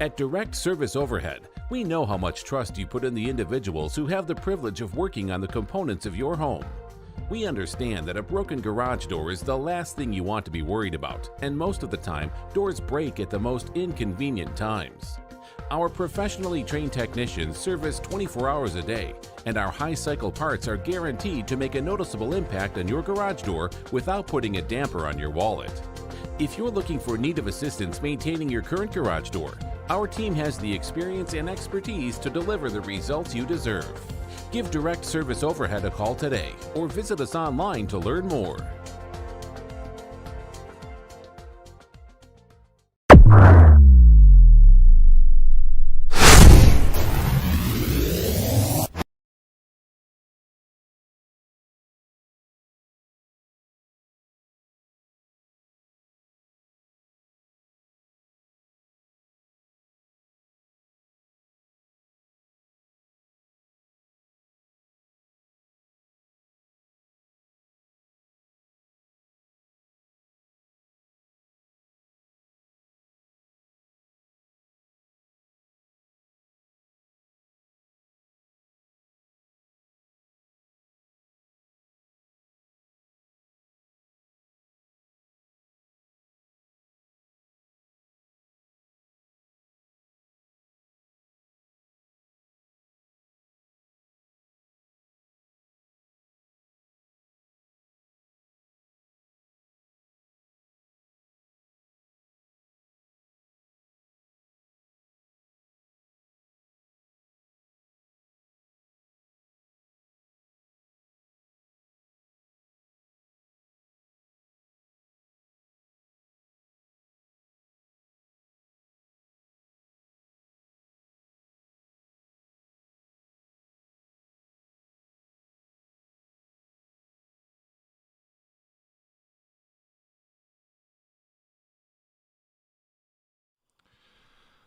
At Direct Service Overhead, we know how much trust you put in the individuals who have the privilege of working on the components of your home. We understand that a broken garage door is the last thing you want to be worried about, and most of the time, doors break at the most inconvenient times. Our professionally trained technicians service 24 hours a day, and our high-cycle parts are guaranteed to make a noticeable impact on your garage door without putting a damper on your wallet. If you're looking for need of assistance maintaining your current garage door, our team has the experience and expertise to deliver the results you deserve. Give Direct Service Overhead a call today or visit us online to learn more.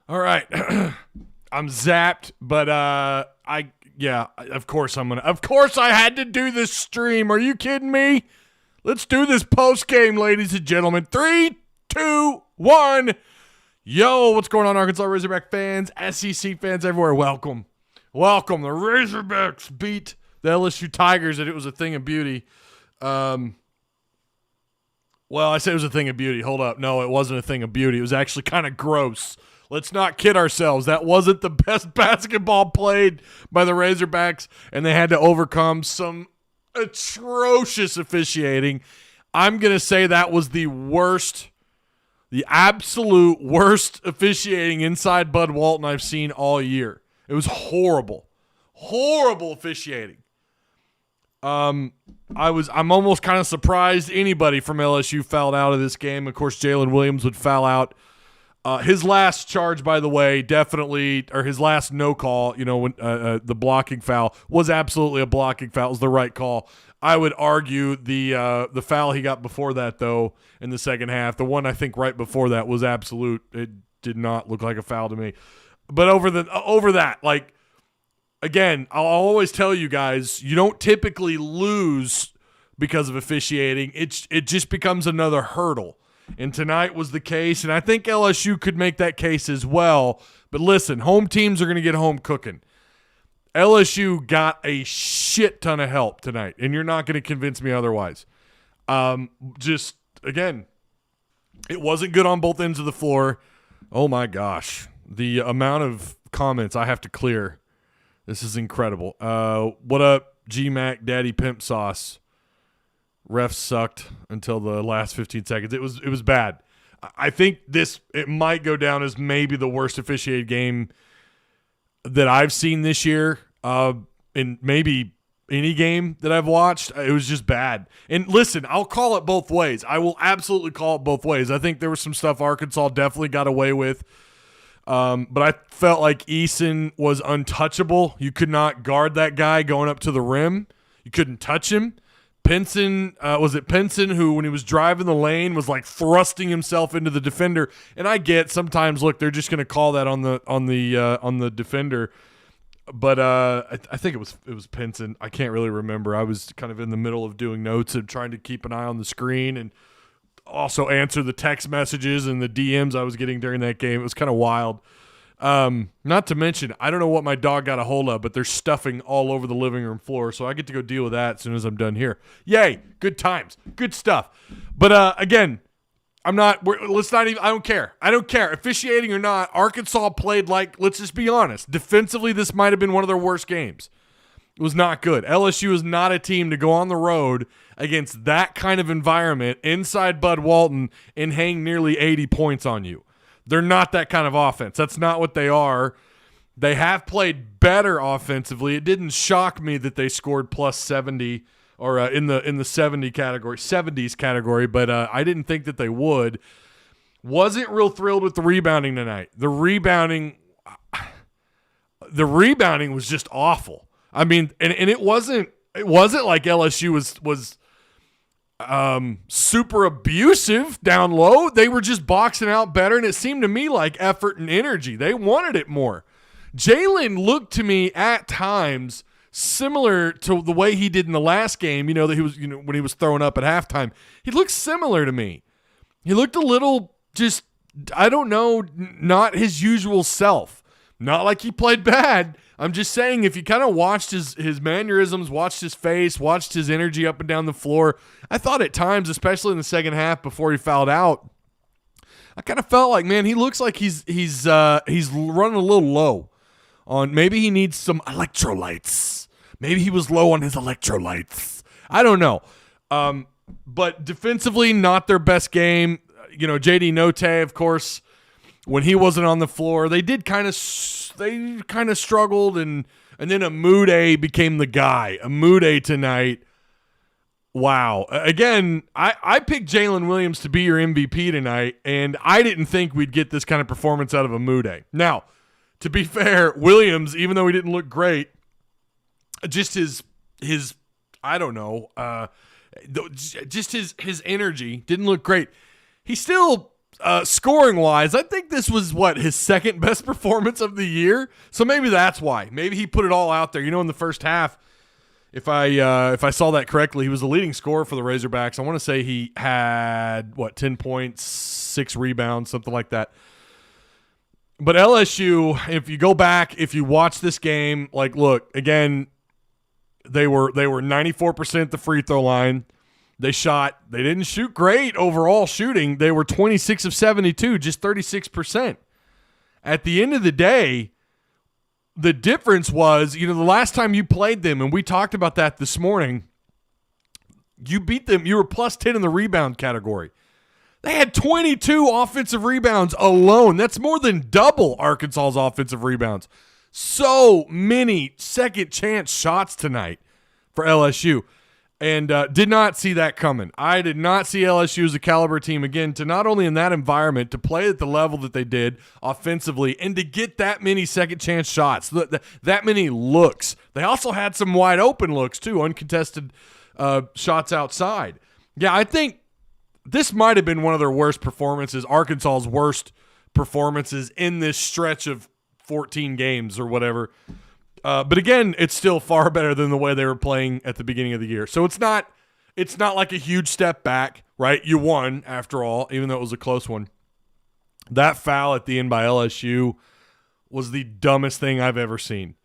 All right. I'm zapped, but of course I had to do this stream. Are you kidding me? Let's do this post game, ladies and gentlemen. 3, 2, 1. Yo, what's going on, Arkansas Razorback fans, SEC fans everywhere? Welcome. The Razorbacks beat the LSU Tigers, and it was a thing of beauty. Well, I said it was a thing of beauty. Hold up. No, it wasn't a thing of beauty. It was actually kind of gross. Let's not kid ourselves. That wasn't the best basketball played by the Razorbacks, and they had to overcome some atrocious officiating. I'm going to say that was the absolute worst officiating inside Bud Walton I've seen all year. It was horrible. Horrible officiating. I'm almost kind of surprised anybody from LSU fouled out of this game. Of course, Jalen Williams would foul out. His last charge, by the way, definitely, or his last no call, when the blocking foul was absolutely a blocking foul. It was the right call. I would argue the foul he got before that, though, in the second half, the one I think right before that was absolute. It did not look like a foul to me. But over that, like, again, I'll always tell you guys, you don't typically lose because of officiating. It just becomes another hurdle. And tonight was the case, and I think LSU could make that case as well. But listen, home teams are going to get home cooking. LSU got a shit ton of help tonight, and you're not going to convince me otherwise. Just, again, it wasn't good on both ends of the floor. Oh, my gosh. The amount of comments I have to clear. This is incredible. What up, G-Mac, Daddy Pimp Sauce? Refs sucked until the last 15 seconds. It was bad. I think it might go down as maybe the worst officiated game that I've seen this year, in maybe any game that I've watched. It was just bad. And listen, I'll call it both ways. I will absolutely call it both ways. I think there was some stuff Arkansas definitely got away with. But I felt like Eason was untouchable. You could not guard that guy going up to the rim. You couldn't touch him. Pinson, was it Pinson who, when he was driving the lane, was like thrusting himself into the defender? And I get sometimes, look, they're just going to call that on the defender. But I think it was Pinson. I can't really remember. I was kind of in the middle of doing notes and trying to keep an eye on the screen and also answer the text messages and the DMs I was getting during that game. It was kind of wild. Not to mention, I don't know what my dog got a hold of, but there's stuffing all over the living room floor, so I get to go deal with that as soon as I'm done here. Yay, good times, good stuff. But again, I don't care. Officiating or not, Arkansas played like, let's just be honest, defensively this might have been one of their worst games. It was not good. LSU is not a team to go on the road against that kind of environment inside Bud Walton and hang nearly 80 points on you. They're not that kind of offense. That's not what they are. They have played better offensively. It didn't shock me that they scored plus 70 or in the 70s category, but I didn't think that they would. Wasn't real thrilled with the rebounding tonight. The rebounding was just awful. I mean, and it wasn't like LSU was super abusive down low. They were just boxing out better, and it seemed to me like effort and energy. They wanted it more. Jalen looked to me at times similar to the way he did in the last game, that he was, when he was throwing up at halftime. He looked similar to me. He looked a little just, I don't know, not his usual self. Not like he played bad. I'm just saying, if you kind of watched his mannerisms, watched his face, watched his energy up and down the floor, I thought at times, especially in the second half before he fouled out, I kind of felt like, man, he looks like he's running a little low on, maybe he needs some electrolytes. Maybe he was low on his electrolytes. I don't know. But defensively, not their best game. J.D. Note, of course, when he wasn't on the floor, they kind of struggled, and then Amude became the guy. Amude tonight, wow. Again, I picked Jalen Williams to be your MVP tonight, and I didn't think we'd get this kind of performance out of Amude. Now, to be fair, Williams, even though he didn't look great, just his I don't know, just his energy didn't look great. He still, scoring-wise, I think this was, his second best performance of the year? So maybe that's why. Maybe he put it all out there. In the first half, if I saw that correctly, he was the leading scorer for the Razorbacks. I want to say he had, 10 points, 6 rebounds, something like that. But LSU, if you go back, if you watch this game, look, again, they were 94% at the free throw line. They didn't shoot great overall shooting. They were 26 of 72, just 36%. At the end of the day, the difference was, the last time you played them, and we talked about that this morning, you beat them, you were plus 10 in the rebound category. They had 22 offensive rebounds alone. That's more than double Arkansas's offensive rebounds. So many second chance shots tonight for LSU. And did not see that coming. I did not see LSU as a caliber team, again, to not only in that environment, to play at the level that they did offensively, and to get that many second chance shots, that many looks. They also had some wide open looks, too, uncontested shots outside. Yeah, I think this might have been one of their worst performances, Arkansas's worst performances in this stretch of 14 games or whatever. But again, it's still far better than the way they were playing at the beginning of the year. So it's not like a huge step back, right? You won after all, even though it was a close one. That foul at the end by LSU was the dumbest thing I've ever seen.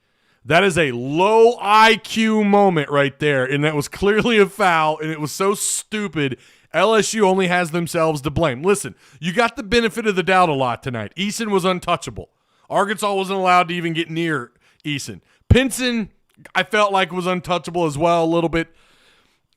That is a low IQ moment right there, and that was clearly a foul, and it was so stupid. LSU only has themselves to blame. Listen, you got the benefit of the doubt a lot tonight. Eason was untouchable. Arkansas wasn't allowed to even get near Eason. Pinson, I felt like was untouchable as well a little bit.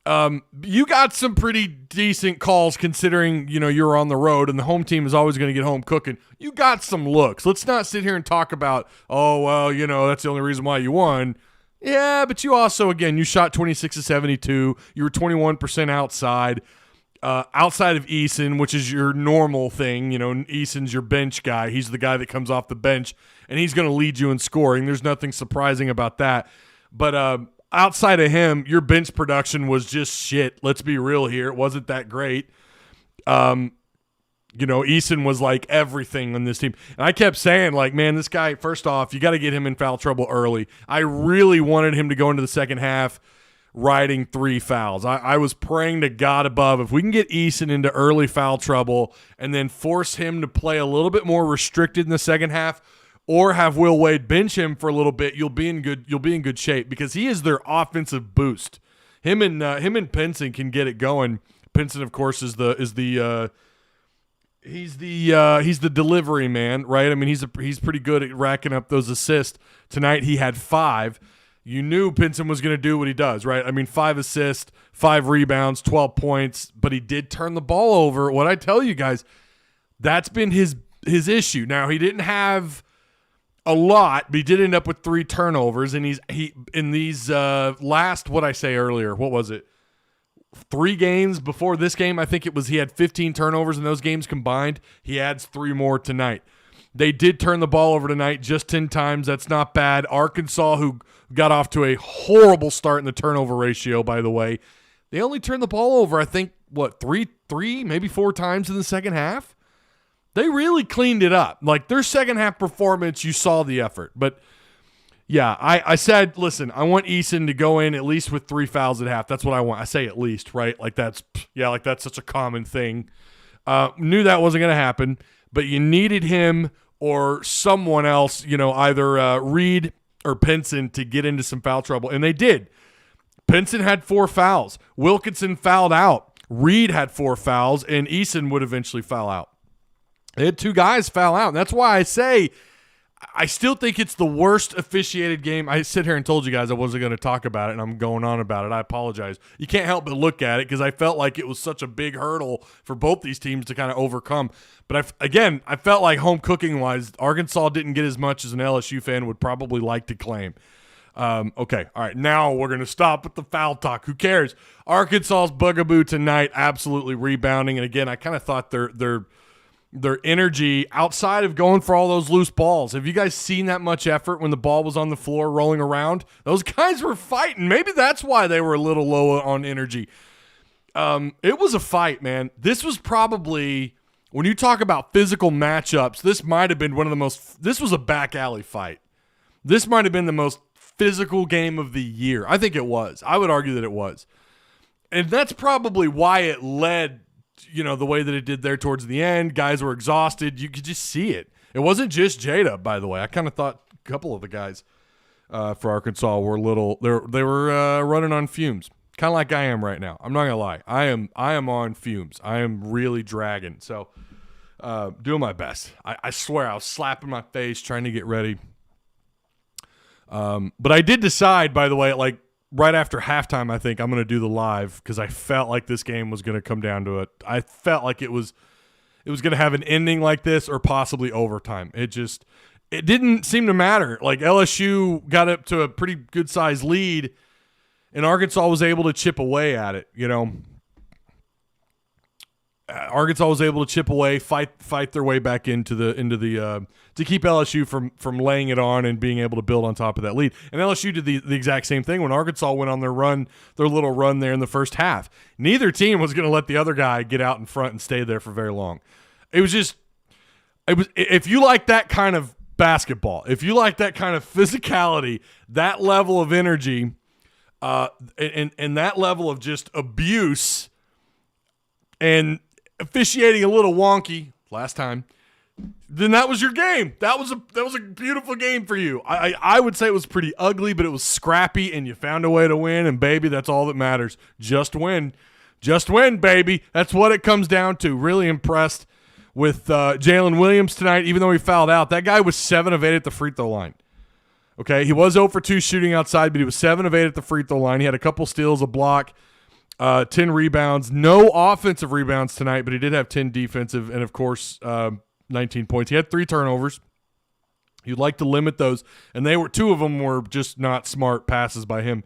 You got some pretty decent calls considering, you're on the road and the home team is always going to get home cooking. You got some looks. Let's not sit here and talk about, that's the only reason why you won. Yeah, but you also, again, you shot 26 of 72. You were 21% outside. Outside of Eason, which is your normal thing, Eason's your bench guy. He's the guy that comes off the bench, and he's going to lead you in scoring. There's nothing surprising about that. But outside of him, your bench production was just shit. Let's be real here. It wasn't that great. Eason was like everything on this team. And I kept saying, man, this guy, first off, you got to get him in foul trouble early. I really wanted him to go into the second half riding 3 fouls. I was praying to God above, if we can get Eason into early foul trouble and then force him to play a little bit more restricted in the second half, or have Will Wade bench him for a little bit, you'll be in good shape because he is their offensive boost. Him and Pinson can get it going. Pinson, of course, is the delivery man, right? I mean, he's pretty good at racking up those assists. Tonight he had 5. You knew Pinson was going to do what he does, right? I mean, 5 assists, 5 rebounds, 12 points, but he did turn the ball over. What I tell you guys, that's been his issue. Now, he didn't have a lot, but he did end up with 3 turnovers, and he in these last, what I say earlier, what was it? 3 games before this game, I think it was, he had 15 turnovers in those games combined. He adds 3 more tonight. They did turn the ball over tonight just 10 times. That's not bad. Arkansas, who got off to a horrible start in the turnover ratio, by the way, they only turned the ball over, I think, three, maybe 4 times in the second half. They really cleaned it up. Like, their second half performance, you saw the effort. But, yeah, I said, listen, I want Eason to go in at least with 3 fouls at half. That's what I want. I say at least, right? Like that's such a common thing. Knew that wasn't going to happen, but you needed him or someone else, either Reed or Pinson to get into some foul trouble, and they did. Pinson had 4 fouls. Wilkinson fouled out. Reed had 4 fouls, and Eason would eventually foul out. They had 2 guys foul out, and that's why I say I still think it's the worst officiated game. I sit here and told you guys I wasn't going to talk about it, and I'm going on about it. I apologize. You can't help but look at it because I felt like it was such a big hurdle for both these teams to kind of overcome. But, I felt like home cooking-wise, Arkansas didn't get as much as an LSU fan would probably like to claim. Okay, all right, now we're going to stop with the foul talk. Who cares? Arkansas's bugaboo tonight, absolutely rebounding. And, again, I kind of thought their energy outside of going for all those loose balls. Have you guys seen that much effort when the ball was on the floor rolling around? Those guys were fighting. Maybe that's why they were a little low on energy. It was a fight, man. This was probably, when you talk about physical matchups, this might have been this was a back alley fight. This might have been the most physical game of the year. I think it was. I would argue that it was. And that's probably why it led the way that it did there towards the end. Guys were exhausted. You could just see it. It wasn't just Jada, by the way. I kind of thought a couple of the guys for Arkansas were they were running on fumes, kind of like I am right now. I'm not gonna lie. I am on fumes. I am really dragging. So doing my best. I swear I was slapping my face trying to get ready. But I did decide, by the way, like right after halftime, I think I'm going to do the live because I felt like this game was going to come down to it. I felt like it was going to have an ending like this or possibly overtime. It didn't seem to matter. Like LSU got up to a pretty good sized lead and Arkansas was able to chip away at it, Arkansas was able to chip away, fight their way back into the to keep LSU from laying it on and being able to build on top of that lead. And LSU did the exact same thing when Arkansas went on their little run there in the first half. Neither team was going to let the other guy get out in front and stay there for very long. It was if you like that kind of basketball, if you like that kind of physicality, that level of energy, and that level of just abuse and officiating a little wonky last time, then that was your game. That was a beautiful game for you. I would say it was pretty ugly, but it was scrappy, and you found a way to win, and baby, that's all that matters. Just win. Just win, baby. That's what it comes down to. Really impressed with Jalen Williams tonight, even though he fouled out. That guy was 7 of 8 at the free throw line. Okay, he was 0 for 2 shooting outside, but he was 7 of 8 at the free throw line. He had a couple steals, a block, 10 rebounds. No offensive rebounds tonight, but he did have 10 defensive, and, of course, 19 points. He had 3 turnovers. You'd like to limit those, and 2 of them were just not smart passes by him.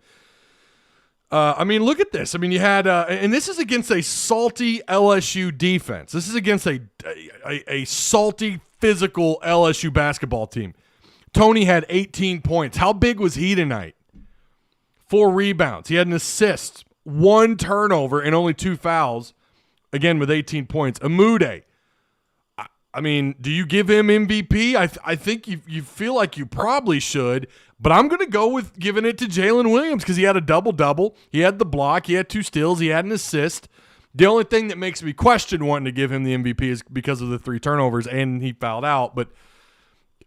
Look at this. You had and this is against a salty LSU defense. This is against a salty, physical LSU basketball team. Tony had 18 points. How big was he tonight? 4 rebounds. He had an assist, 1 turnover, and only 2 fouls, again with 18 points. Amude. Do you give him MVP? I think you feel like you probably should, but I'm going to go with giving it to Jalen Williams because he had a double-double. He had the block. He had 2 steals. He had an assist. The only thing that makes me question wanting to give him the MVP is because of the 3 turnovers, and he fouled out. But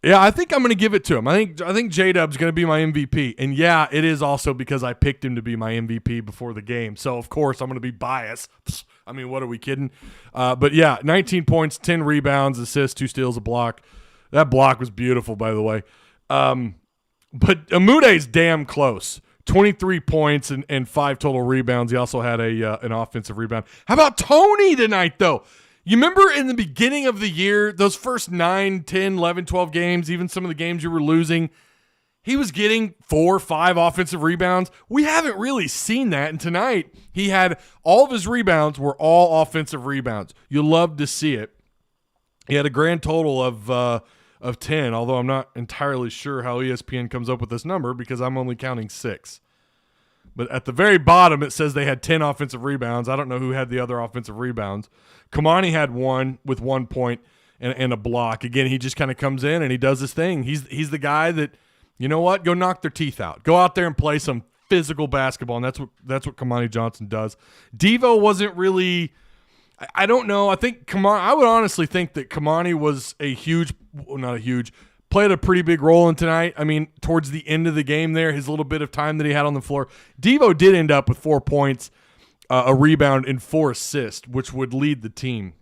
Yeah, I think I'm going to give it to him. I think J-Dub's going to be my MVP. And yeah, it is also because I picked him to be my MVP before the game. So, of course, I'm going to be biased. I mean, what are we kidding? But yeah, 19 points, 10 rebounds, assists, 2 steals, a block. That block was beautiful, by the way. But Amude's damn close. 23 points and 5 total rebounds. He also had an offensive rebound. How about Tony tonight, though? You remember in the beginning of the year, those first 9, 10, 11, 12 games, even some of the games you were losing, he was getting 4 or 5 offensive rebounds. We haven't really seen that. And tonight, he had all of his rebounds were all offensive rebounds. You love to see it. He had a grand total of 10, although I'm not entirely sure how ESPN comes up with this number because I'm only counting 6. But at the very bottom, it says they had 10 offensive rebounds. I don't know who had the other offensive rebounds. Kamani had 1 with 1 point and a block. Again, he just kind of comes in and he does his thing. He's the guy that, you know what, go knock their teeth out. Go out there and play some physical basketball, and that's what Kamani Johnson does. Devo wasn't really – I don't know. I would honestly think that Kamani was played a pretty big role in tonight. I mean, towards the end of the game there, his little bit of time that he had on the floor. Devo did end up with 4 points, a rebound, and 4 assists, which would lead the team.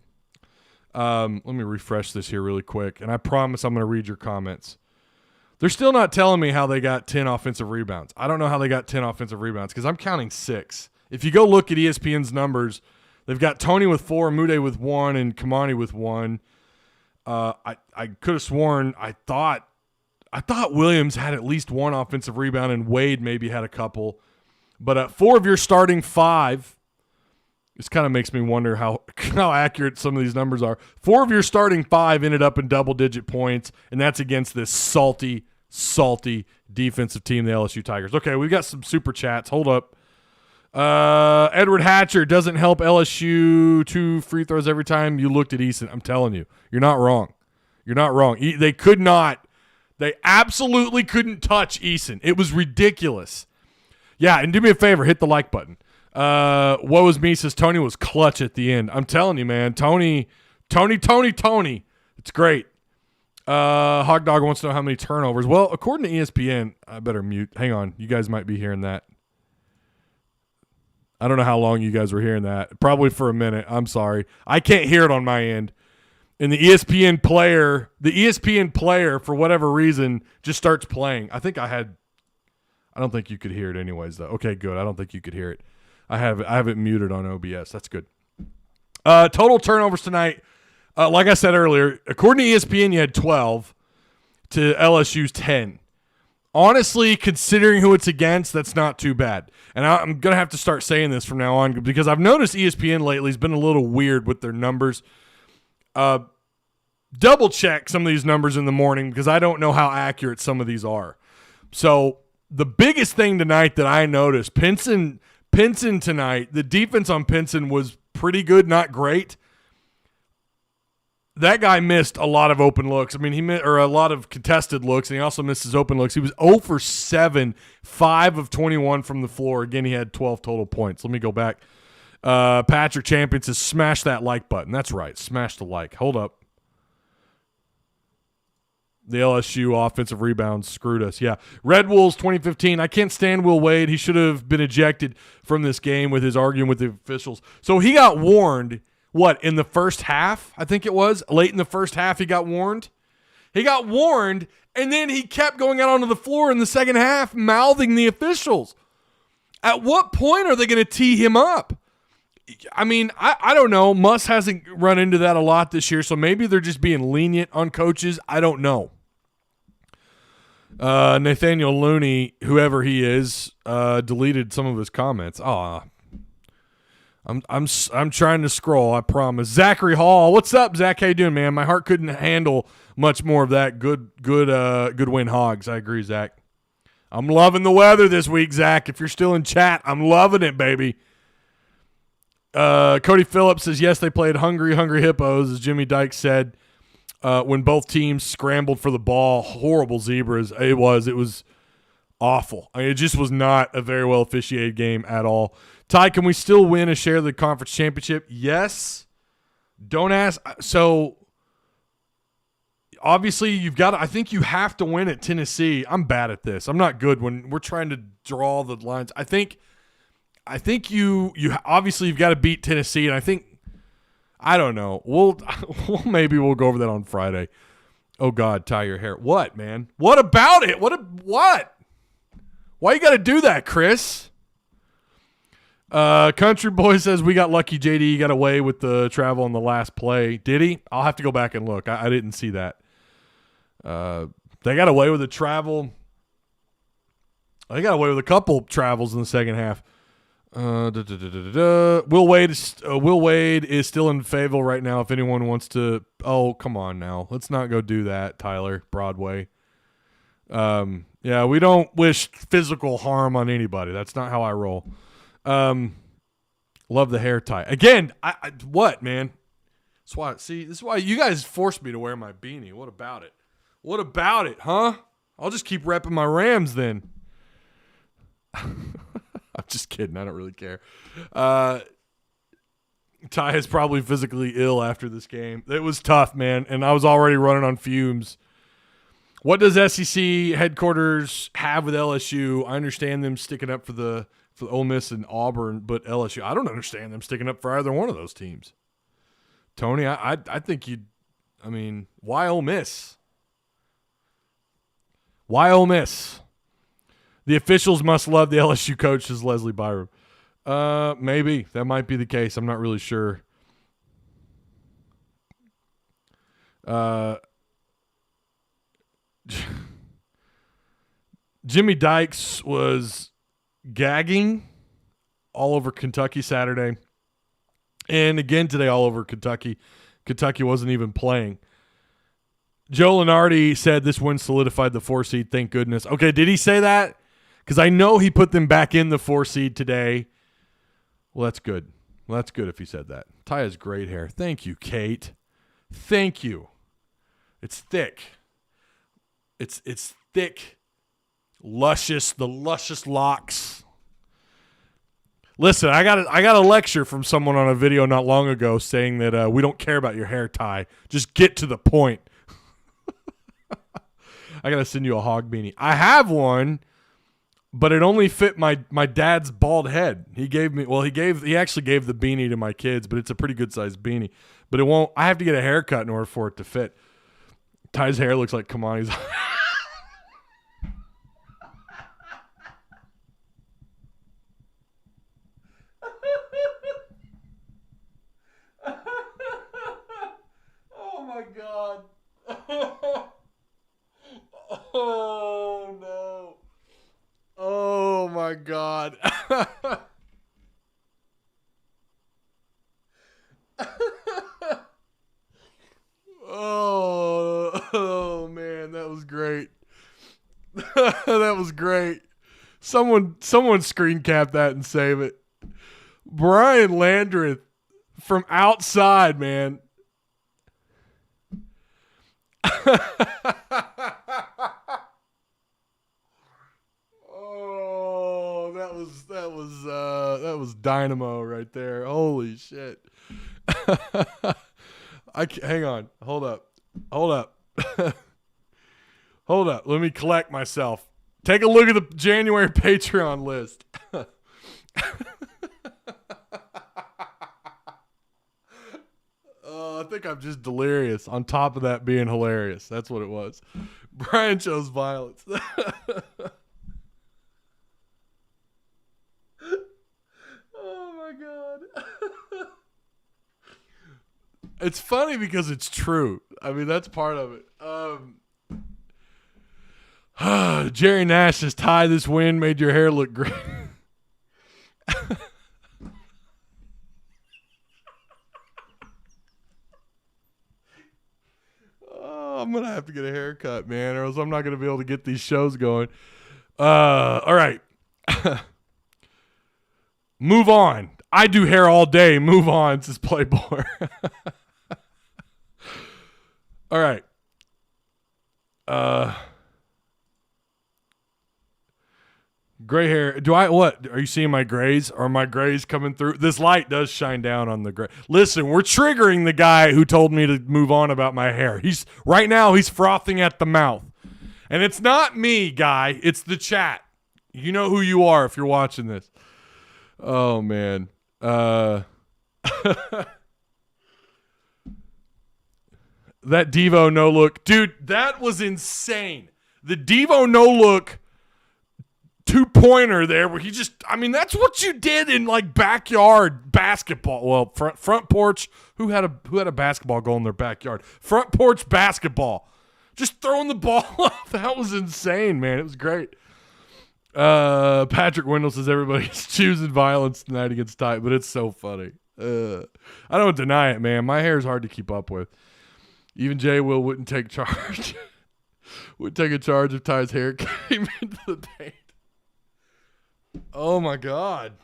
Let me refresh this here really quick, and I promise I'm going to read your comments. They're still not telling me how they got 10 offensive rebounds. I don't know how they got 10 offensive rebounds because I'm counting 6. If you go look at ESPN's numbers, they've got Tony with 4, Mude with 1, and Kamani with 1. I could have sworn I thought Williams had at least 1 offensive rebound and Wade maybe had a couple. But 4 of your starting 5, this kind of makes me wonder how accurate some of these numbers are. 4 of your starting 5 ended up in double-digit points, and that's against this salty defensive team, the LSU Tigers. Okay, we've got some super chats. Hold up. Edward Hatcher doesn't help LSU 2 free throws every time you looked at Eason. I'm telling you, you're not wrong. You're not wrong. They absolutely couldn't touch Eason. It was ridiculous. Yeah, and do me a favor, hit the like button. What was me says Tony was clutch at the end. I'm telling you, man, Tony. It's great. Hog Dog wants to know how many turnovers. Well, according to ESPN, I better mute. Hang on, you guys might be hearing that. I don't know how long you guys were hearing that. Probably for a minute. I'm sorry. I can't hear it on my end. And the ESPN player, for whatever reason, just starts playing. I don't think you could hear it anyways, though. Okay, good. I don't think you could hear it. I have it muted on OBS. That's good. Total turnovers tonight. Like I said earlier, according to ESPN, you had 12 to LSU's 10. Honestly, considering who it's against, that's not too bad. And I'm going to have to start saying this from now on because I've noticed ESPN lately has been a little weird with their numbers. Double check some of these numbers in the morning because I don't know how accurate some of these are. So the biggest thing tonight that I noticed, Pinson tonight, the defense on Pinson was pretty good, not great. That guy missed a lot of open looks. I mean, a lot of contested looks, and he also missed his open looks. He was 0 for 7, 5 of 21 from the floor. Again, he had 12 total points. Let me go back. Patrick Champion says, smash that like button. That's right. Smash the like. Hold up. The LSU offensive rebounds screwed us. Yeah. Red Wolves 2015. I can't stand Will Wade. He should have been ejected from this game with his arguing with the officials. So he got warned. What, in the first half, I think it was? Late in the first half, he got warned? He got warned, and then he kept going out onto the floor in the second half, mouthing the officials. At what point are they going to tee him up? I mean, I don't know. Muss hasn't run into that a lot this year, so maybe they're just being lenient on coaches. I don't know. Nathaniel Looney, whoever he is, deleted some of his comments. I'm trying to scroll, I promise. Zachary Hall, what's up, Zach? How you doing, man? My heart couldn't handle much more of that. Good win, Hogs. I agree, Zach. I'm loving the weather this week, Zach. If you're still in chat, I'm loving it, baby. Cody Phillips says, yes, they played hungry hippos, as Jimmy Dykes said, when both teams scrambled for the ball. Horrible zebras. It was awful. I mean, it just was not a very well officiated game at all. Ty, can we still win a share of the conference championship? Yes. Don't ask. So obviously I think you have to win at Tennessee. I'm bad at this. I'm not good when we're trying to draw the lines. I think you obviously you've got to beat Tennessee, and I don't know. Maybe we'll go over that on Friday. Oh God, tie your hair. What, man? What about it? What? Why you got to do that, Chris? Country Boy says we got lucky. JD got away with the travel on the last play. Did he? I'll have to go back and look. I didn't see that. They got away with the travel. They got away with a couple travels in the second half. Will Wade is still in Fayetteville right now. If anyone wants to, come on now, let's not go do that, Tyler Broadway. Yeah, we don't wish physical harm on anybody. That's not how I roll. Love the hair tie again. What, man? This is why you guys forced me to wear my beanie. What about it? What about it, huh? I'll just keep repping my Rams then. I'm just kidding. I don't really care. Ty is probably physically ill after this game. It was tough, man, and I was already running on fumes. What does SEC headquarters have with LSU? I understand them sticking up for Ole Miss and Auburn, but LSU, I don't understand them sticking up for either one of those teams. Tony, I think why Ole Miss? Why Ole Miss? The officials must love the LSU coach, says Leslie Byram. Maybe. That might be the case. I'm not really sure. Jimmy Dykes was gagging all over Kentucky Saturday. And again today all over Kentucky. Kentucky wasn't even playing. Joe Lenardi said this win solidified the 4 seed. Thank goodness. Okay, did he say that? Because I know he put them back in the 4 seed today. Well, that's good. Well, that's good if he said that. Ty has great hair. Thank you, Kate. Thank you. It's thick. It's thick, luscious, the luscious locks. Listen, I got a lecture from someone on a video not long ago saying that we don't care about your hair, Ty. Just get to the point. I got to send you a hog beanie. I have one, but it only fit my dad's bald head. He actually gave the beanie to my kids, but it's a pretty good sized beanie. But it won't. I have to get a haircut in order for it to fit. Ty's hair looks like Kamani's. Oh my God. Oh no. Oh my God. Oh man, that was great. That was great. Someone screen cap that and save it. Brian Landreth from outside, man. Oh, that was dynamo right there. Holy shit. Hang on. Hold up. Hold up. Let me collect myself. Take a look at the January Patreon list. I think I'm just delirious on top of that being hilarious. That's what it was. Brian chose violence. Oh my God. It's funny because it's true. I mean, that's part of it. Jerry Nash says, Ty, this win made your hair look great. Oh, I'm going to have to get a haircut, man, or else I'm not going to be able to get these shows going. All right. Move on. I do hair all day. Move on, says Playboy. All right. Gray hair. What? Are you seeing my grays? Are my grays coming through? This light does shine down on the gray. Listen, we're triggering the guy who told me to move on about my hair. Right now he's frothing at the mouth. And it's not me, guy. It's the chat. You know who you are if you're watching this. Oh, man. That Devo no look. Dude, that was insane. The Devo no look 2-pointer there where he just, that's what you did in like backyard basketball. Well, front porch. Who had a basketball goal in their backyard? Front porch basketball. Just throwing the ball up. That was insane, man. It was great. Patrick Wendell says everybody's choosing violence tonight against Ty, but it's so funny. I don't deny it, man. My hair is hard to keep up with. Even Jay Will wouldn't take charge. Would take a charge if Ty's hair came into the paint. Oh, my God.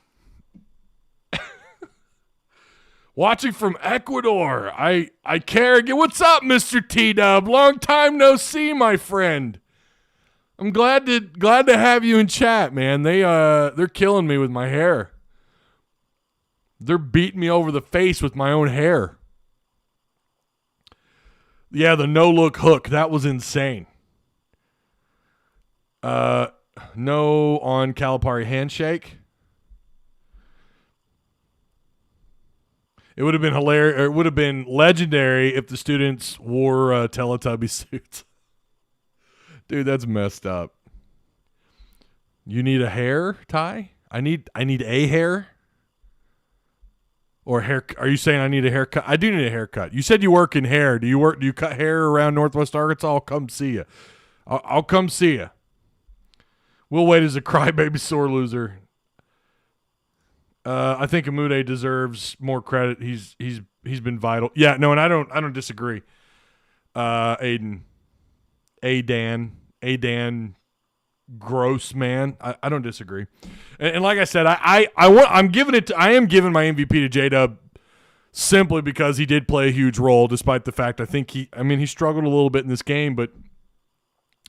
Watching from Ecuador. I care. What's up, Mr. T-Dub? Long time no see, my friend. I'm glad to have you in chat, man. They're killing me with my hair. They're beating me over the face with my own hair. Yeah, the no-look hook. That was insane. No on Calipari handshake. It would have been hilarious. Or it would have been legendary if the students wore Teletubby suits. Dude, that's messed up. You need a hair, Ty? I need a hair. Or hair? Are you saying I need a haircut? I do need a haircut. You said you work in hair. Do you cut hair around Northwest Arkansas? I'll come see you. I'll come see you. Will Wade is a crybaby sore loser. I think Amude deserves more credit. He's been vital. Yeah, no, and I don't disagree. Aiden, Dan, gross man. I don't disagree. And like I said, I am giving my MVP to J-Dub simply because he did play a huge role, despite the fact he struggled a little bit in this game, but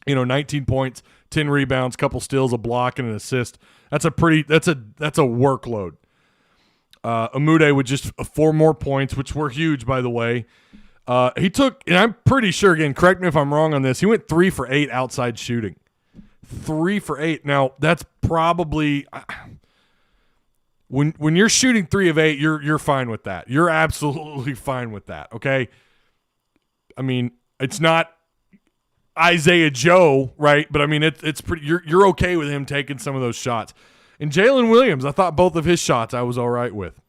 19 points, 10 rebounds, couple steals, a block, and an assist. That's a workload. Amude with just 4 more points, which were huge, by the way. He took, and I'm pretty sure, again, correct me if I'm wrong on this, he went 3 for 8 outside shooting. 3 for 8. Now, that's probably when you're shooting 3 of 8, you're fine with that. You're absolutely fine with that, okay? It's not Isaiah Joe, right? But it's pretty. You're okay with him taking some of those shots. And Jalen Williams, I thought both of his shots I was all right with.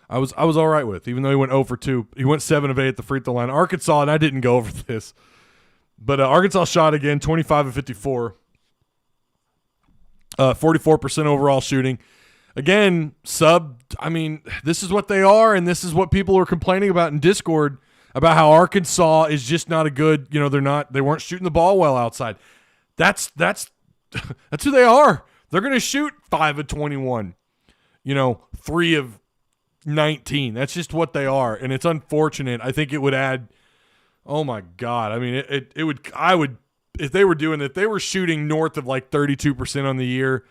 I was all right with, even though he went 0 for 2. He went 7 of 8 at the free throw line. Arkansas, and I didn't go over this, but Arkansas shot again, 25 of 54, 44% overall shooting. Again, this is what they are, and this is what people are complaining about in Discord about how Arkansas is just not a good. They weren't shooting the ball well outside. That's who they are. They're going to shoot 5 of 21, 3 of 19. That's just what they are, and it's unfortunate. I think it would add. Oh my God! It would. I would, if they were shooting north of like 32% on the year,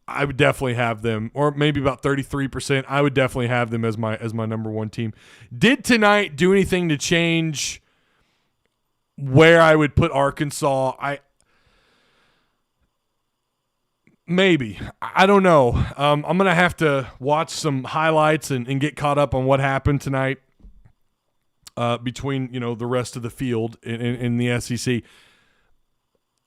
I would definitely have them, or maybe about 33%. I would definitely have them as my number 1 team. Did tonight do anything to change where I would put Arkansas? Maybe. I don't know. I'm going to have to watch some highlights and get caught up on what happened tonight between, the rest of the field in the SEC.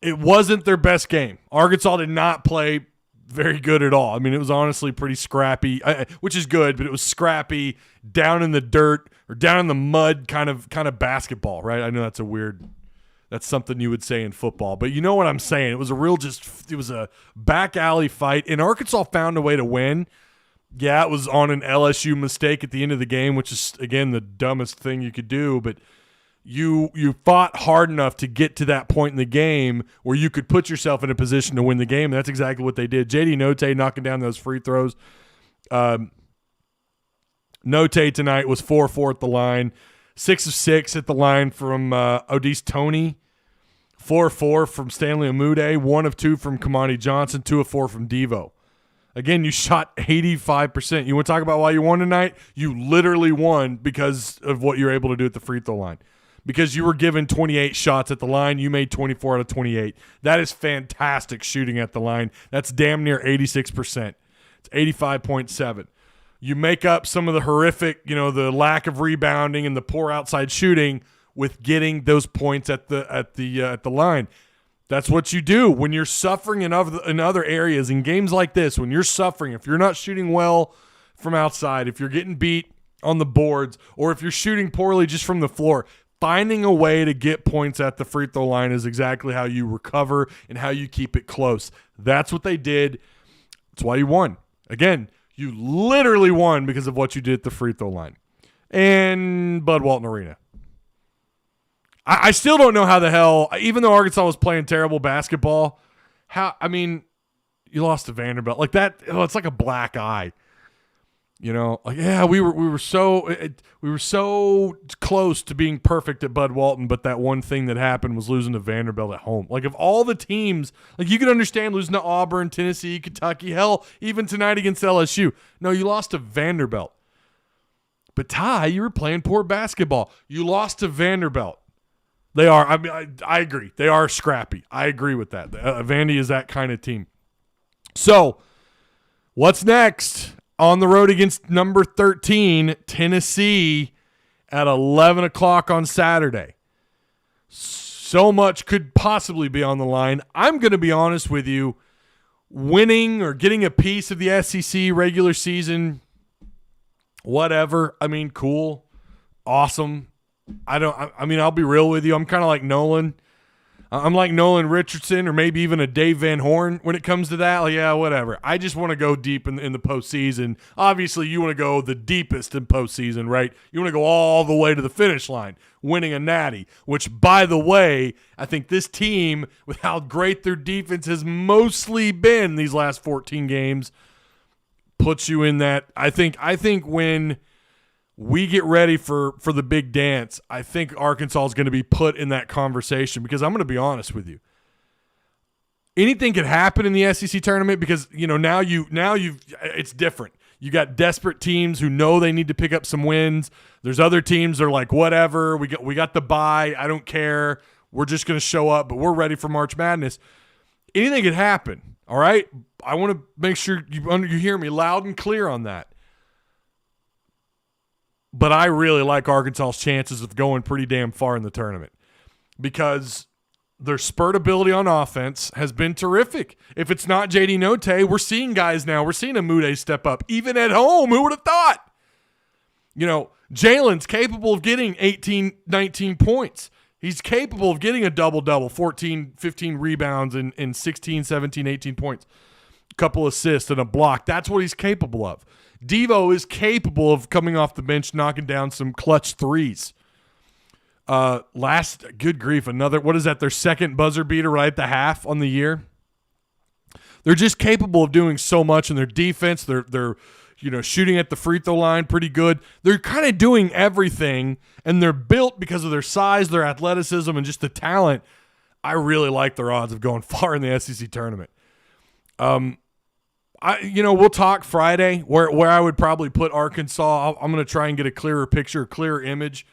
It wasn't their best game. Arkansas did not play very good at all. It was honestly pretty scrappy, which is good, but it was scrappy, down in the dirt or down in the mud kind of basketball, right? I know that's something you would say in football, but you know what I'm saying. It was a back alley fight, and Arkansas found a way to win. Yeah, it was on an LSU mistake at the end of the game, which is, again, the dumbest thing you could do, but you fought hard enough to get to that point in the game where you could put yourself in a position to win the game, and that's exactly what they did. JD Notae knocking down those free throws. Notae tonight was 4-4 at the line, 6 of 6 at the line from Odise Toney, 4 of 4 from Stanley Amude, 1 of 2 from Kamani Johnson, 2 of 4 from Devo. Again, you shot 85%. You want to talk about why you won tonight? You literally won because of what you're able to do at the free throw line. Because you were given 28 shots at the line, you made 24 out of 28. That is fantastic shooting at the line. That's damn near 86%. It's 85.7. You make up some of the horrific, the lack of rebounding and the poor outside shooting with getting those points at the line. That's what you do when you're suffering in other areas. In games like this, when you're suffering, if you're not shooting well from outside, if you're getting beat on the boards, or if you're shooting poorly just from the floor, finding a way to get points at the free throw line is exactly how you recover and how you keep it close. That's what they did. That's why you won. Again, you literally won because of what you did at the free throw line. And Bud Walton Arena. I still don't know how the hell, even though Arkansas was playing terrible basketball, you lost to Vanderbilt. Like that, it's like a black eye. We were so close to being perfect at Bud Walton, but that one thing that happened was losing to Vanderbilt at home. Like, of all the teams, like, you could understand losing to Auburn, Tennessee, Kentucky, hell, even tonight against LSU. No, you lost to Vanderbilt. But Ty, you were playing poor basketball. You lost to Vanderbilt. They are. I agree. They are scrappy. I agree with that. Vandy is that kind of team. So, what's next? On the road against number 13, Tennessee, at 11 o'clock on Saturday. So much could possibly be on the line. I'm going to be honest with you. Winning or getting a piece of the SEC regular season, whatever. Cool. Awesome. I'll be real with you. I'm kind of like Nolan. I'm like Nolan Richardson or maybe even a Dave Van Horn when it comes to that. Like, yeah, whatever. I just want to go deep in the postseason. Obviously, you want to go the deepest in postseason, right? You want to go all the way to the finish line, winning a natty, which, by the way, I think this team, with how great their defense has mostly been these last 14 games, puts you in that. I think when we get ready for the big dance, I think Arkansas is going to be put in that conversation because I'm going to be honest with you. Anything could happen in the SEC tournament because, now it's different. You got desperate teams who know they need to pick up some wins. There's other teams that are like, whatever, we got the bye. I don't care. We're just going to show up, but we're ready for March Madness. Anything could happen, all right? I want to make sure you hear me loud and clear on that. But I really like Arkansas's chances of going pretty damn far in the tournament because their spurt ability on offense has been terrific. If it's not J.D. Note, we're seeing guys now. We're seeing Amude step up, even at home. Who would have thought? Jalen's capable of getting 18, 19 points. He's capable of getting a double-double, 14, 15 rebounds and 16, 17, 18 points. A couple assists and a block. That's what he's capable of. Devo is capable of coming off the bench, knocking down some clutch threes. Good grief, their second buzzer beater right at the half on the year. They're just capable of doing so much in their defense. They're shooting at the free throw line pretty good. They're kind of doing everything, and they're built because of their size, their athleticism, and just the talent. I really like their odds of going far in the SEC tournament. We'll talk Friday where I would probably put Arkansas. I'm going to try and get a clearer picture, a clearer image.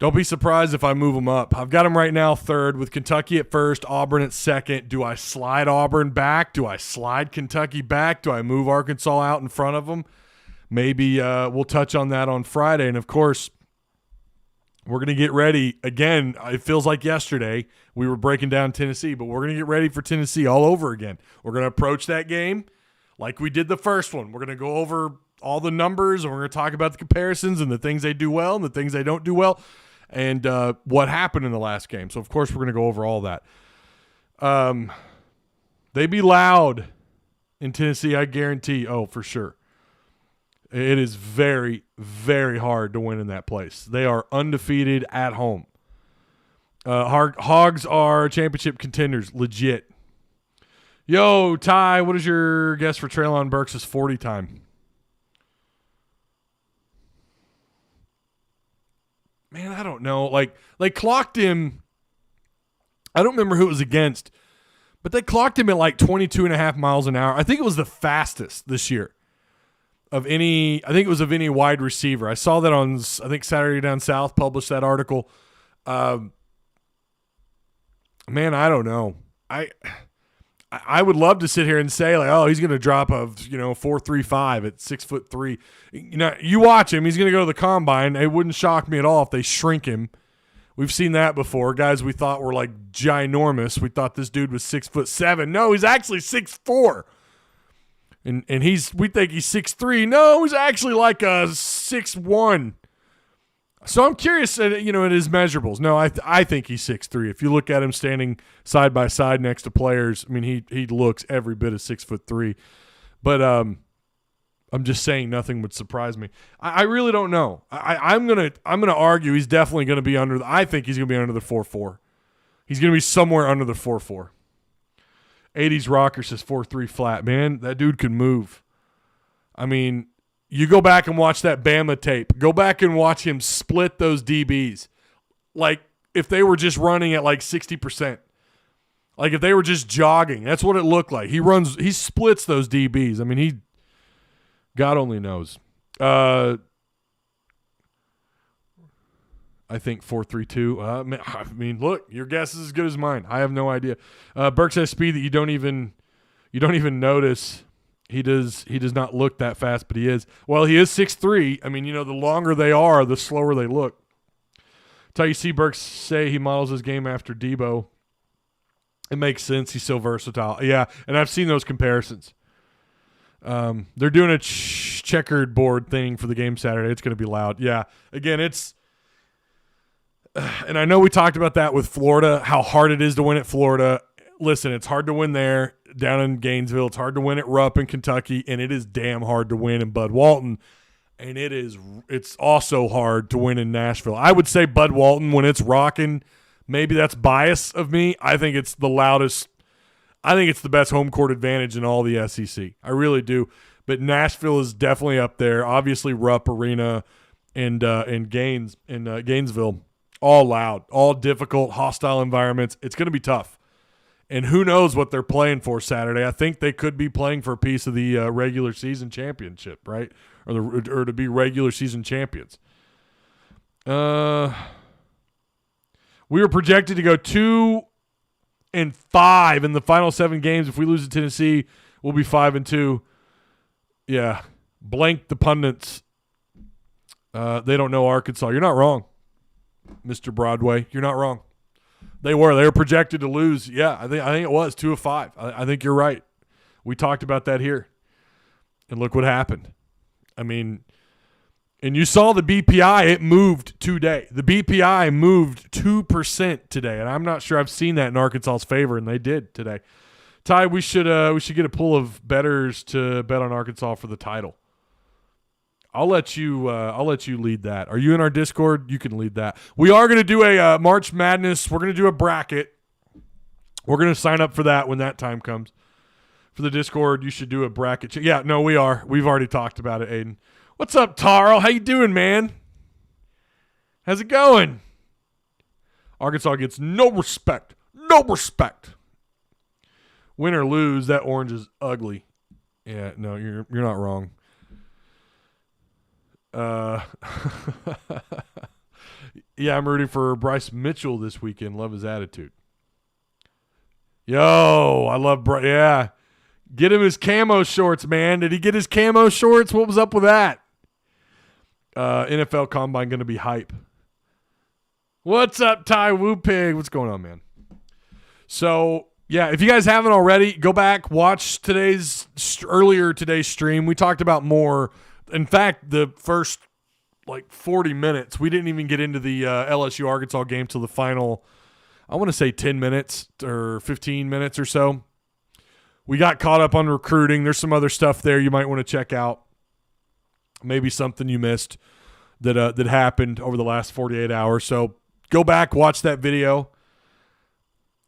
Don't be surprised if I move them up. I've got them right now third with Kentucky at first, Auburn at second. Do I slide Auburn back? Do I slide Kentucky back? Do I move Arkansas out in front of them? Maybe we'll touch on that on Friday. And, of course, we're going to get ready. Again, it feels like yesterday we were breaking down Tennessee, but we're going to get ready for Tennessee all over again. We're going to approach that game like we did the first one. We're going to go over all the numbers, and we're going to talk about the comparisons and the things they do well and the things they don't do well and what happened in the last game. So, of course, we're going to go over all that. They be loud in Tennessee, I guarantee. Oh, for sure. It is very, very hard to win in that place. They are undefeated at home. Hogs are championship contenders, legit. Yo, Ty, what is your guess for Treylon Burks' 40 time? Man, I don't know. Like clocked him I don't remember who it was against, but they clocked him at like 22.5 miles an hour. I think it was the fastest this year of any. I think it was of any wide receiver. I saw that on, I think, Saturday Down South published that article. Man, I don't know. I would love to sit here and say, like, oh, he's going to drop a 4.35 at 6'3". You watch him; he's going to go to the combine. It wouldn't shock me at all if they shrink him. We've seen that before. Guys we thought were like ginormous. We thought this dude was 6'7". No, he's actually 6'4". And we think he's 6'3". No, he's actually like a 6'1". So I'm curious at his measurables. No, I think he's 6'3". If you look at him standing side by side next to players, I mean he looks every bit of 6'3". But I'm just saying nothing would surprise me. I really don't know. I'm gonna argue he's definitely gonna be under. I think he's gonna be under the 4.4. He's gonna be somewhere under the 4.4. 80s Rocker says 4.3 flat. Man, that dude can move. I mean, you go back and watch that Bama tape. Go back and watch him split those DBs. Like if they were just running at like 60%. Like if they were just jogging. That's what it looked like. He splits those DBs. I mean, God only knows. I think 4.32. I mean, look, your guess is as good as mine. I have no idea. Burke says speed that you don't even notice. He does not look that fast, but he is. Well, he is 6'3". I mean, the longer they are, the slower they look. That's how you see Burke say he models his game after Debo. It makes sense. He's so versatile. Yeah, and I've seen those comparisons. They're doing a checkered board thing for the game Saturday. It's going to be loud. Yeah. Again, and I know we talked about that with Florida, how hard it is to win at Florida. Listen, it's hard to win there down in Gainesville. It's hard to win at Rupp in Kentucky, and it is damn hard to win in Bud Walton. And it's also hard to win in Nashville. I would say Bud Walton, when it's rocking, maybe that's bias of me. I think it's the loudest. I think it's the best home court advantage in all the SEC. I really do. But Nashville is definitely up there. Obviously, Rupp Arena and Gainesville, all loud, all difficult, hostile environments. It's going to be tough. And who knows what they're playing for Saturday? I think they could be playing for a piece of the regular season championship, right? Or to be regular season champions. We were projected to go 2-5 in the final 7 games. If we lose to Tennessee, we'll be 5-2. Yeah, blank the pundits. They don't know Arkansas. You're not wrong, Mr. Broadway. You're not wrong. They were projected to lose. Yeah, I think it was 2 of 5. I think you're right. We talked about that here, and look what happened. I mean, and you saw the BPI. It moved today. The BPI moved 2% today, and I'm not sure I've seen that in Arkansas's favor, and they did today. Ty, we should get a pool of bettors to bet on Arkansas for the title. I'll let you lead that. Are you in our Discord? You can lead that. We are going to do a March Madness. We're going to do a bracket. We're going to sign up for that when that time comes. For the Discord, you should do a bracket. Yeah, no, we are. We've already talked about it, Aiden. What's up, Tarl? How you doing, man? How's it going? Arkansas gets no respect. No respect. Win or lose, that orange is ugly. Yeah, no, you're not wrong. Yeah, I'm rooting for Bryce Mitchell this weekend. Love his attitude. Yo, I love Bryce. Yeah. Get him his camo shorts, man. Did he get his camo shorts? What was up with that? NFL Combine going to be hype. What's up, Ty Woo Pig? What's going on, man? So, yeah, if you guys haven't already, go back, watch today's stream. We talked about more. In fact, the first 40 minutes, we didn't even get into the LSU Arkansas game till the final, I want to say 10 minutes or 15 minutes or so. We got caught up on recruiting. There's some other stuff there you might want to check out. Maybe something you missed that happened over the last 48 hours. So go back, watch that video.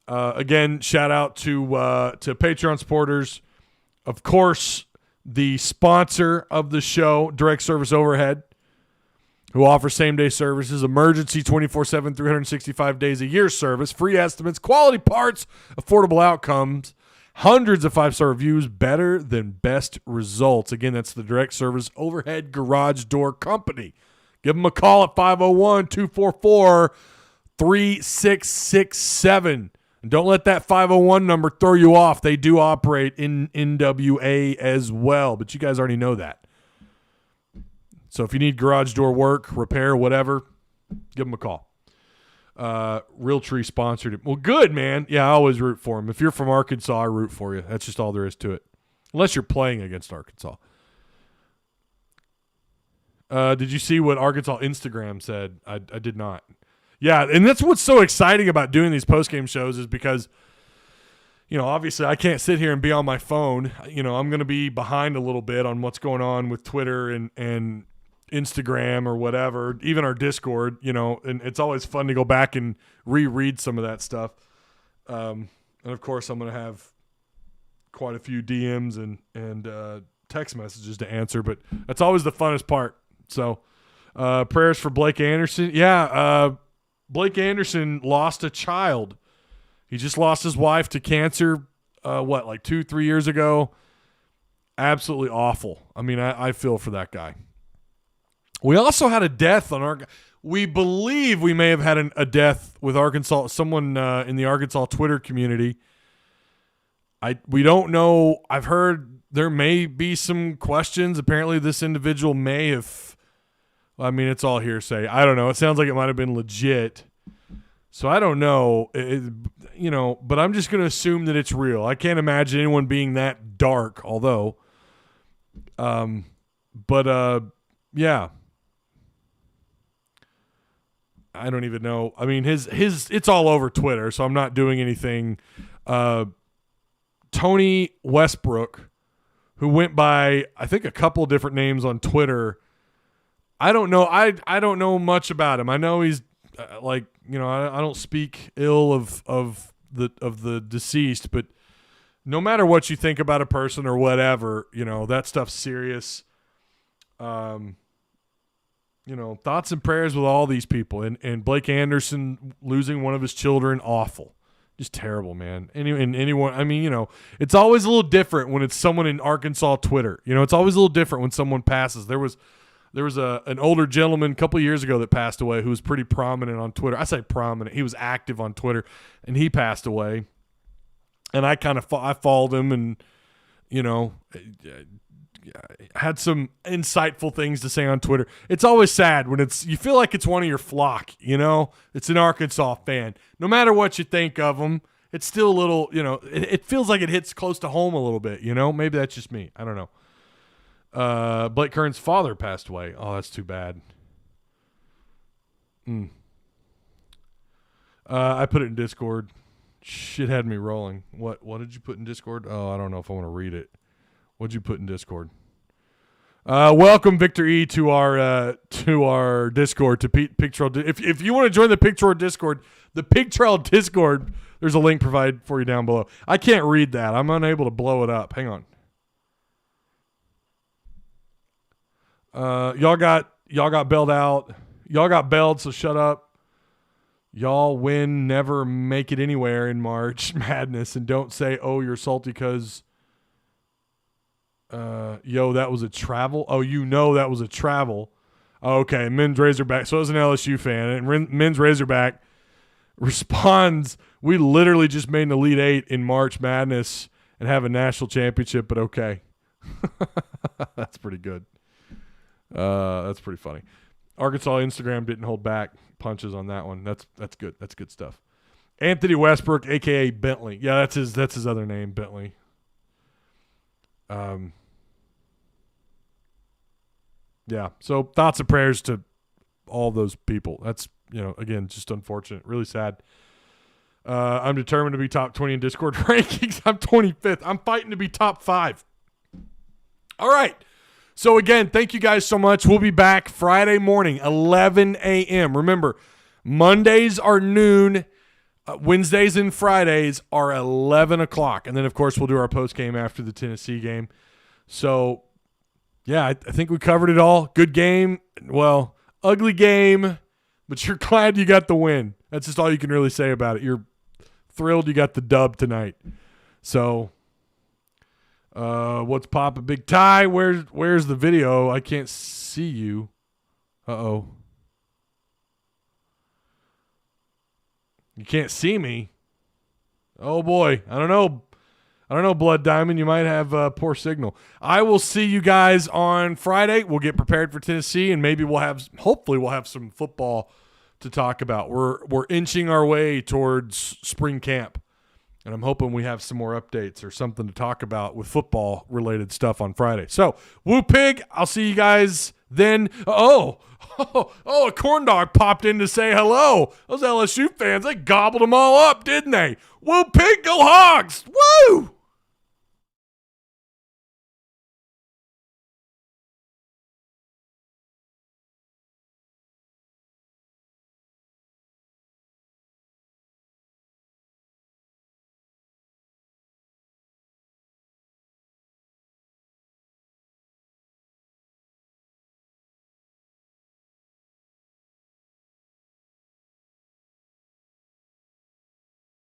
Again, shout out to Patreon supporters. Of course, the sponsor of the show, Direct Service Overhead. who offers same-day services, emergency 24/7, 365 days a year service, free estimates, quality parts, affordable outcomes, hundreds of 5-star reviews, better than best results. Again, that's the Direct Service Overhead Garage Door Company. Give them a call at 501-244-3667. And don't let that 501 number throw you off. They do operate in NWA as well, but you guys already know that. So if you need garage door work, repair, whatever, give them a call. Realtree sponsored it. Well, good, man. Yeah, I always root for them. If you're from Arkansas, I root for you. That's just all there is to it. Unless you're playing against Arkansas. Did you see what Arkansas Instagram said? I did not. Yeah, and that's what's so exciting about doing these postgame shows is because, obviously I can't sit here and be on my phone. I'm going to be behind a little bit on what's going on with Twitter and Instagram or whatever, even our Discord, and it's always fun to go back and reread some of that stuff. And of course I'm going to have quite a few DMs and text messages to answer, but that's always the funnest part. So, prayers for Blake Anderson. Yeah. Blake Anderson lost a child. He just lost his wife to cancer, 2-3 years ago. Absolutely awful. I mean, I feel for that guy. We also had a death on we believe we may have had a death with Arkansas, someone in the Arkansas Twitter community. We don't know. I've heard there may be some questions. Apparently this individual may have, it's all hearsay. I don't know. It sounds like it might have been legit. So I don't know, but I'm just going to assume that it's real. I can't imagine anyone being that dark, although, yeah. I don't even know. I mean, his it's all over Twitter, so I'm not doing anything. Tony Westbrook, who went by, I think, a couple different names on Twitter. I don't know. I don't know much about him. I know he's I don't speak ill of the deceased, but no matter what you think about a person or whatever, that stuff's serious. Thoughts and prayers with all these people, and Blake Anderson losing one of his children, awful, just terrible, man. Anyone, it's always a little different when it's someone in Arkansas Twitter. It's always a little different when someone passes. There was an older gentleman a couple of years ago that passed away who was pretty prominent on Twitter. I say prominent. He was active on Twitter, and he passed away. And I followed him and, had some insightful things to say on Twitter. It's always sad when you feel like it's one of your flock, It's an Arkansas fan. No matter what you think of them, it's still a little, it feels like it hits close to home a little bit, Maybe that's just me. I don't know. Blake Kern's father passed away. Oh, that's too bad. I put it in Discord. Shit had me rolling. What did you put in Discord? Oh, I don't know if I want to read it. What'd you put in Discord? Welcome, Victor E, to our Discord, to Pig Trail. If you want to join the Pig Trail Discord, there's a link provided for you down below. I can't read that. I'm unable to blow it up. Hang on. Y'all got bailed out. Y'all got bailed, so shut up. Y'all win, never make it anywhere in March Madness, and don't say, "Oh, you're salty because." That was a travel. Oh, that was a travel. Okay, men's Razorback. So I was an LSU fan, and men's Razorback responds, "We literally just made an Elite Eight in March Madness and have a national championship, but okay." That's pretty good. That's pretty funny. Arkansas Instagram didn't hold back punches on that one. That's good. That's good stuff. Anthony Westbrook, aka Bentley. Yeah, that's his other name, Bentley. Yeah. So thoughts and prayers to all those people. That's, again, just unfortunate. Really sad. I'm determined to be top 20 in Discord rankings. I'm 25th. I'm fighting to be top 5. All right. So again, thank you guys so much. We'll be back Friday morning, 11 a.m. Remember, Mondays are noon. Wednesdays and Fridays are 11 o'clock. And then, of course, we'll do our post game after the Tennessee game. So, yeah, I think we covered it all. Good game. Well, ugly game, but you're glad you got the win. That's just all you can really say about it. You're thrilled you got the dub tonight. So, what's poppin'? Big Ty, where's the video? I can't see you. Uh-oh. You can't see me. Oh, boy. I don't know, Blood Diamond. You might have poor signal. I will see you guys on Friday. We'll get prepared for Tennessee, and maybe hopefully we'll have some football to talk about. We're inching our way towards spring camp, and I'm hoping we have some more updates or something to talk about with football-related stuff on Friday. So, Woo Pig, I'll see you guys then. A corn dog popped in to say hello. Those LSU fans, they gobbled them all up, didn't they? Woo Pig, go Hogs! Woo!